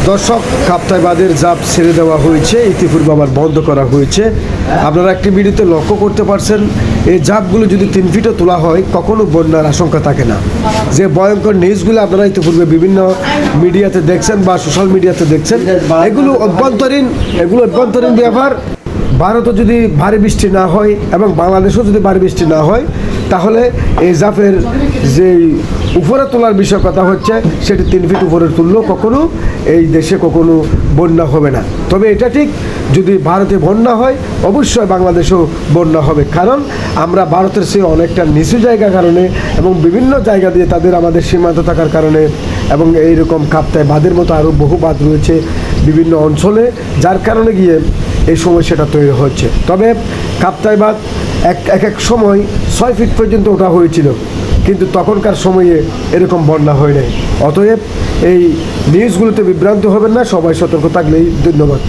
দর্শক কাপ্তাই বাঁধের জাপ ছেড়ে দেওয়া হয়েছে, ইতিপূর্বে আবার বন্ধ করা হয়েছে। আপনারা একটি ভিডিওতে লক্ষ্য করতে পারছেন, এই জাপগুলো যদি 3 ফিটও তোলা হয় কখনো বন্যার আশঙ্কা থাকে না। যে ভয়ঙ্কর নিউজগুলো আপনারা ইতিপূর্বে বিভিন্ন মিডিয়াতে দেখছেন বা সোশ্যাল মিডিয়াতে দেখছেন, এগুলো অভ্যন্তরীণ ব্যাপার। ভারতও যদি ভারী বৃষ্টি না হয় এবং বাংলাদেশেও যদি ভারী বৃষ্টি না হয়, তাহলে এই জাপের যে উপরে তোলার বিষয় কথা হচ্ছে, সেটি 3 ফিট উপরে তুললেও কখনো এই দেশে কখনো বন্যা হবে না। তবে এটা ঠিক, যদি ভারতে বন্যা হয় অবশ্যই বাংলাদেশেও বন্যা হবে, কারণ আমরা ভারতের চেয়ে অনেকটা নিচু জায়গার কারণে এবং বিভিন্ন জায়গা দিয়ে তাদের আমাদের সীমান্ত থাকার কারণে, এবং এইরকম কাপ্তাই বাঁধের মতো আরও বহু বাঁধ রয়েছে বিভিন্ন অঞ্চলে, যার কারণে গিয়ে এই সমস্যাটা তৈরি হচ্ছে। তবে কাপ্তাই বাঁধ এক সময় 6 ফিট পর্যন্ত ওঠা হয়েছিল, কিন্তু তখনকার সময়ে এরকম বন্যা হয় নাই। অতএব এই নিউজগুলোতে বিভ্রান্ত হবেন না, সবাই সতর্ক থাকলেই ধন্যবাদ।